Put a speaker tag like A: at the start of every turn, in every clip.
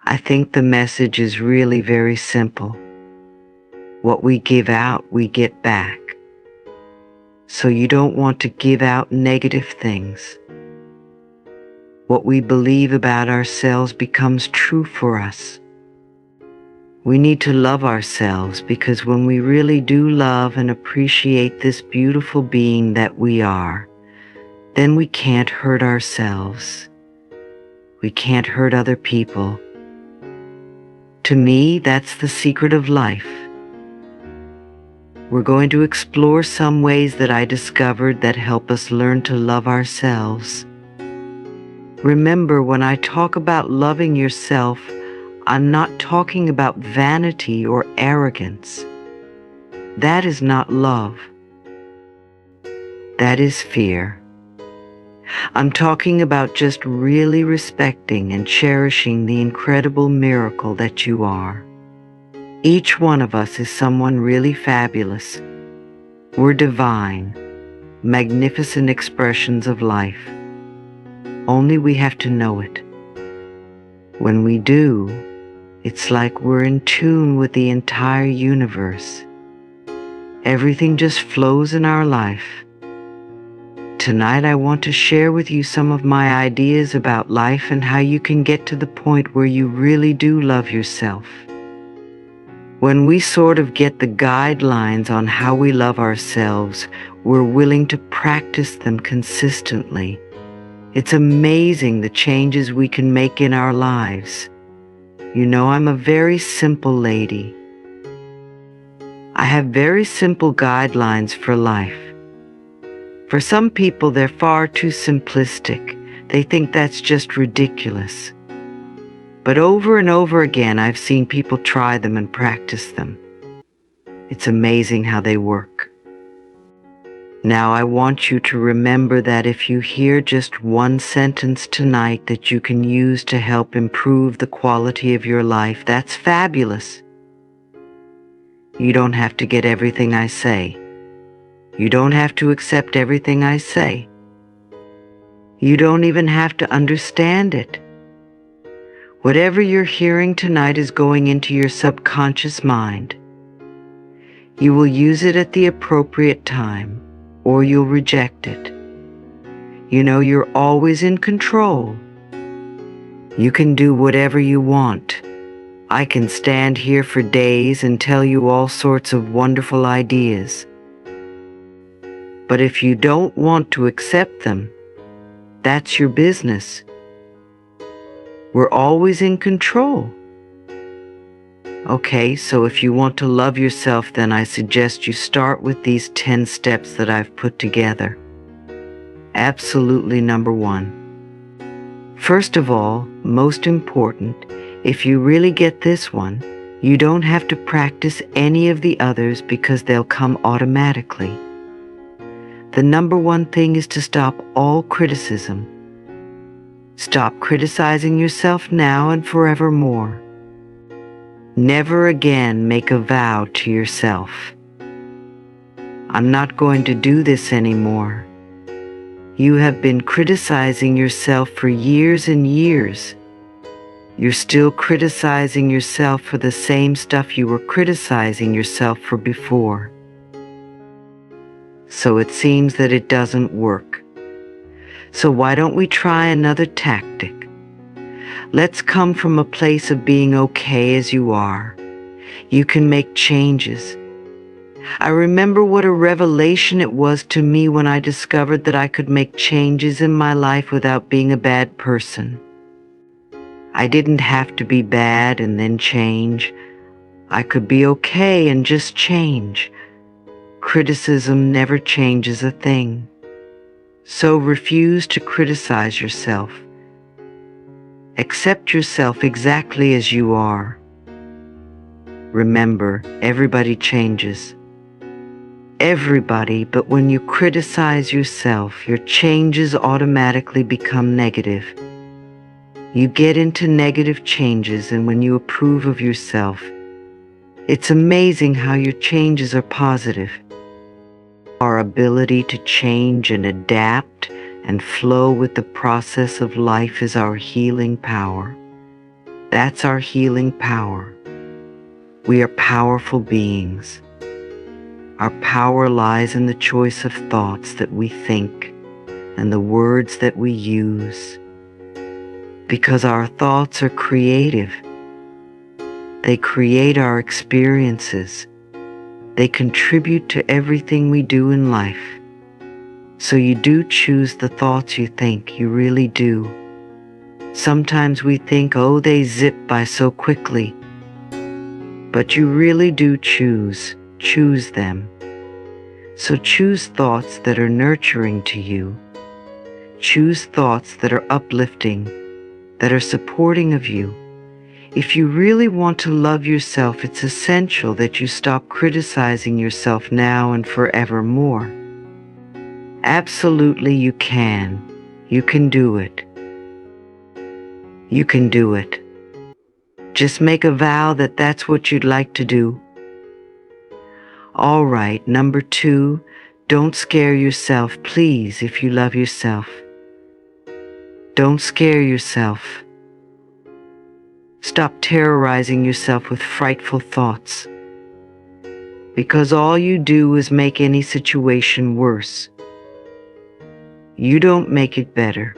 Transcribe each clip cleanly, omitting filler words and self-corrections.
A: I think the message is really very simple. What we give out, we get back. So you don't want to give out negative things. What we believe about ourselves becomes true for us. We need to love ourselves because when we really do love and appreciate this beautiful being that we are, then we can't hurt ourselves. We can't hurt other people. To me, that's the secret of life. We're going to explore some ways that I discovered that help us learn to love ourselves. Remember, when I talk about loving yourself, I'm not talking about vanity or arrogance. That is not love. That is fear. I'm talking about just really respecting and cherishing the incredible miracle that you are. Each one of us is someone really fabulous. We're divine, magnificent expressions of life. Only we have to know it. When we do, it's like we're in tune with the entire universe. Everything just flows in our life. Tonight I want to share with you some of my ideas about life and how you can get to the point where you really do love yourself. When we sort of get the guidelines on how we love ourselves, we're willing to practice them consistently. It's amazing the changes we can make in our lives. You know, I'm a very simple lady. I have very simple guidelines for life. For some people, they're far too simplistic. They think that's just ridiculous. But over and over again, I've seen people try them and practice them. It's amazing how they work. Now I want you to remember that if you hear just one sentence tonight that you can use to help improve the quality of your life, that's fabulous. You don't have to get everything I say. You don't have to accept everything I say. You don't even have to understand it. Whatever you're hearing tonight is going into your subconscious mind. You will use it at the appropriate time, or you'll reject it. You know, you're always in control. You can do whatever you want. I can stand here for days and tell you all sorts of wonderful ideas. But if you don't want to accept them, that's your business. We're always in control. Okay, so if you want to love yourself, then I suggest you start with these 10 steps that I've put together. Absolutely number 1. First of all, most important, if you really get this one, you don't have to practice any of the others because they'll come automatically. The number 1 thing is to stop all criticism. Stop criticizing yourself now and forevermore. Never again make a vow to yourself. I'm not going to do this anymore. You have been criticizing yourself for years and years. You're still criticizing yourself for the same stuff you were criticizing yourself for before. So it seems that it doesn't work. So why don't we try another tactic? Let's come from a place of being okay as you are. You can make changes. I remember what a revelation it was to me when I discovered that I could make changes in my life without being a bad person. I didn't have to be bad and then change. I could be okay and just change. Criticism never changes a thing. So refuse to criticize yourself. Accept yourself exactly as you are. Remember, everybody changes. Everybody, but when you criticize yourself, your changes automatically become negative. You get into negative changes, and when you approve of yourself, it's amazing how your changes are positive. Our ability to change and adapt and flow with the process of life is our healing power. That's our healing power. We are powerful beings. Our power lies in the choice of thoughts that we think and the words that we use. Because our thoughts are creative. They create our experiences. They contribute to everything we do in life. So you do choose the thoughts you think, you really do. Sometimes we think, oh, they zip by so quickly. But you really do choose them. So choose thoughts that are nurturing to you. Choose thoughts that are uplifting, that are supporting of you. If you really want to love yourself, it's essential that you stop criticizing yourself now and forevermore. Absolutely you can. You can do it. You can do it. Just make a vow that that's what you'd like to do. All right, number 2, don't scare yourself, please, if you love yourself. Don't scare yourself. Stop terrorizing yourself with frightful thoughts. Because all you do is make any situation worse. You don't make it better.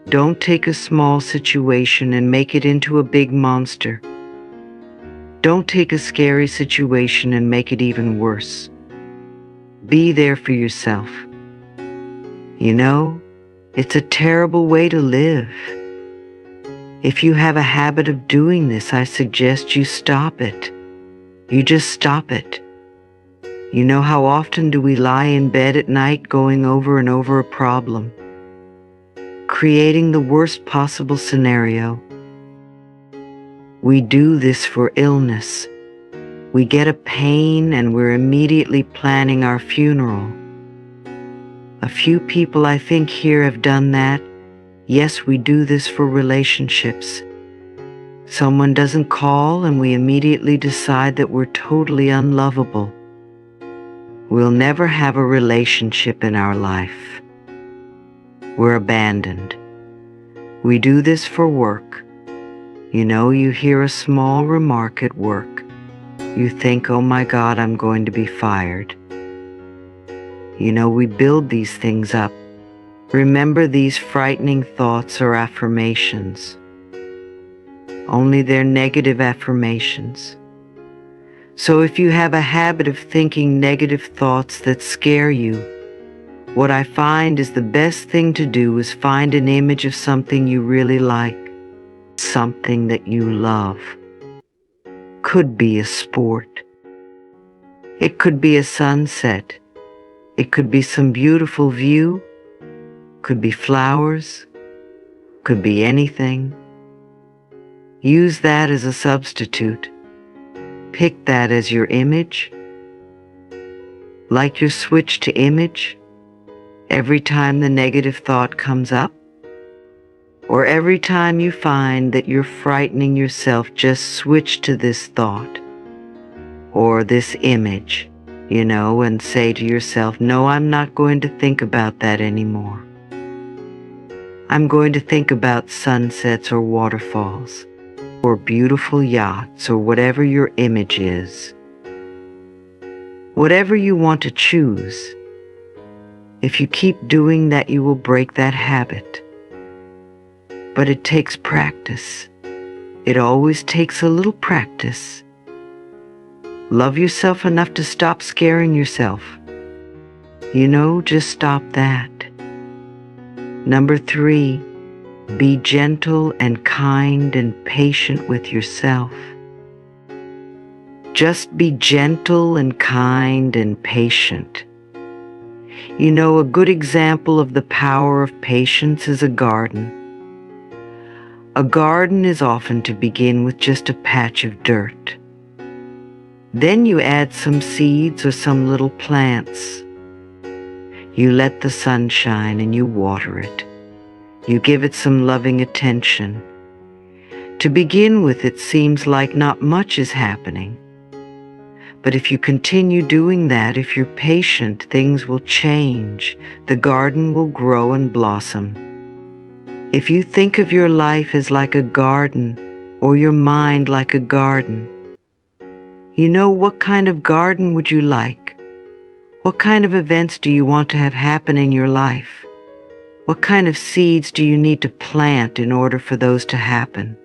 A: Don't take a small situation and make it into a big monster. Don't take a scary situation and make it even worse. Be there for yourself. You know, it's a terrible way to live. If you have a habit of doing this, I suggest you stop it. You just stop it. You know, how often do we lie in bed at night going over and over a problem, creating the worst possible scenario? We do this for illness. We get a pain and we're immediately planning our funeral. A few people I think here have done that. Yes, we do this for relationships. Someone doesn't call and we immediately decide that we're totally unlovable. We'll never have a relationship in our life. We're abandoned. We do this for work. You know, you hear a small remark at work. You think, oh my God, I'm going to be fired. You know, we build these things up. Remember, these frightening thoughts are affirmations. Only they're negative affirmations. So if you have a habit of thinking negative thoughts that scare you, what I find is the best thing to do is find an image of something you really like, something that you love. Could be a sport. It could be a sunset. It could be some beautiful view. Could be flowers. Could be anything. Use that as a substitute. Pick that as your image. Like your switch to image every time the negative thought comes up. Or every time you find that you're frightening yourself, just switch to this thought or this image, you know, and say to yourself, no, I'm not going to think about that anymore. I'm going to think about sunsets or waterfalls or beautiful yachts or whatever your image is. Whatever you want to choose. If you keep doing that, you will break that habit. But it takes practice. It always takes a little practice. Love yourself enough to stop scaring yourself. You know, just stop that. Number 3, be gentle and kind and patient with yourself. Just be gentle and kind and patient. You know, a good example of the power of patience is a garden. A garden is often to begin with just a patch of dirt. Then you add some seeds or some little plants. You let the sun shine and you water it. You give it some loving attention. To begin with, it seems like not much is happening. But if you continue doing that, if you're patient, things will change. The garden will grow and blossom. If you think of your life as like a garden, or your mind like a garden. You know, what kind of garden would you like? What kind of events do you want to have happen in your life? What kind of seeds do you need to plant in order for those to happen?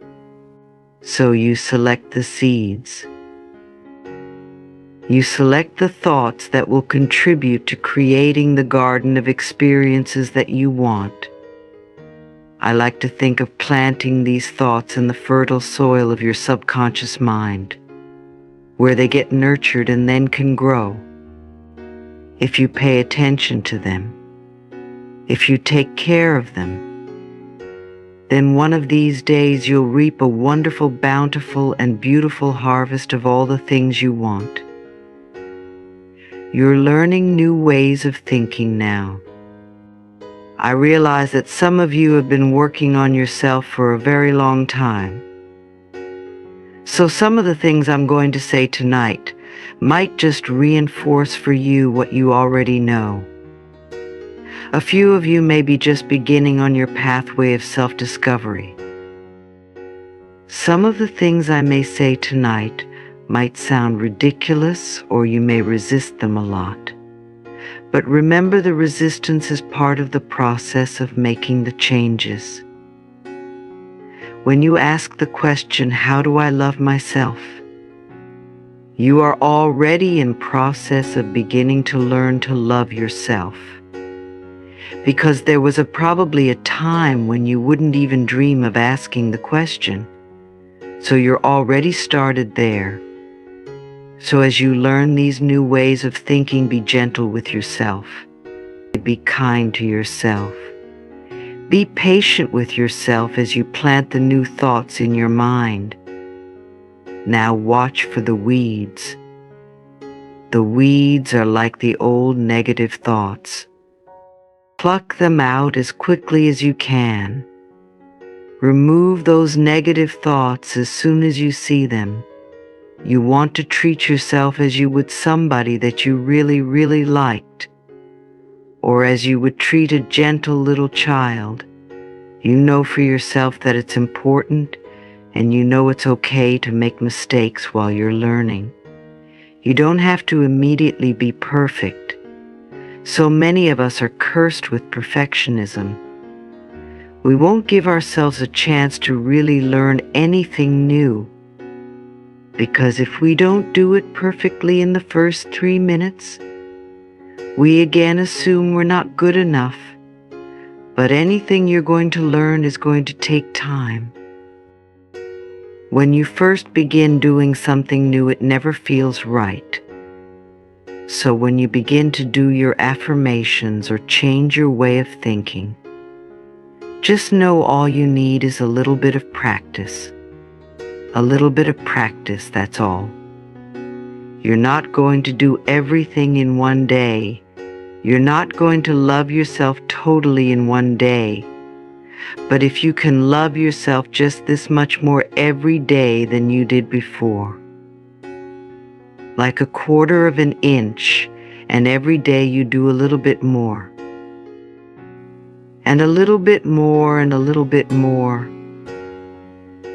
A: So you select the seeds. You select the thoughts that will contribute to creating the garden of experiences that you want. I like to think of planting these thoughts in the fertile soil of your subconscious mind, where they get nurtured and then can grow. If you pay attention to them, if you take care of them, then one of these days you'll reap a wonderful, bountiful, and beautiful harvest of all the things you want. You're learning new ways of thinking now. I realize that some of you have been working on yourself for a very long time. So some of the things I'm going to say tonight might just reinforce for you what you already know. A few of you may be just beginning on your pathway of self-discovery. Some of the things I may say tonight might sound ridiculous, or you may resist them a lot. But remember, the resistance is part of the process of making the changes. When you ask the question, how do I love myself? You are already in process of beginning to learn to love yourself. Because there was probably a time when you wouldn't even dream of asking the question. So you're already started there. So as you learn these new ways of thinking, be gentle with yourself. Be kind to yourself. Be patient with yourself as you plant the new thoughts in your mind. Now watch for the weeds. The weeds are like the old negative thoughts. Pluck them out as quickly as you can. Remove those negative thoughts as soon as you see them. You want to treat yourself as you would somebody that you really, really liked, or as you would treat a gentle little child. You know for yourself that it's important, and you know it's okay to make mistakes while you're learning. You don't have to immediately be perfect. So many of us are cursed with perfectionism. We won't give ourselves a chance to really learn anything new. Because if we don't do it perfectly in the first 3 minutes, we again assume we're not good enough. But anything you're going to learn is going to take time. When you first begin doing something new, it never feels right. So when you begin to do your affirmations or change your way of thinking, just know all you need is a little bit of practice. A little bit of practice, that's all. You're not going to do everything in one day. You're not going to love yourself totally in one day. But if you can love yourself just this much more every day than you did before, like a quarter of an inch, and every day you do a little bit more, and a little bit more, and a little bit more,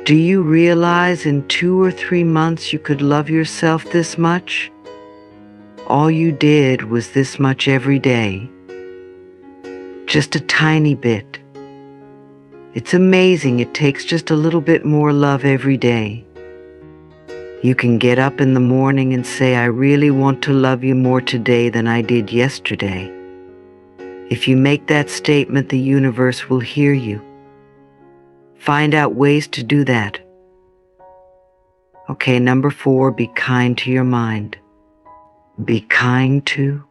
A: do you realize in 2 or 3 months you could love yourself this much? All you did was this much every day. Just a tiny bit. It's amazing it takes just a little bit more love every day. You can get up in the morning and say, I really want to love you more today than I did yesterday. If you make that statement, the universe will hear you. Find out ways to do that. Okay, number 4, be kind to your mind. Be kind to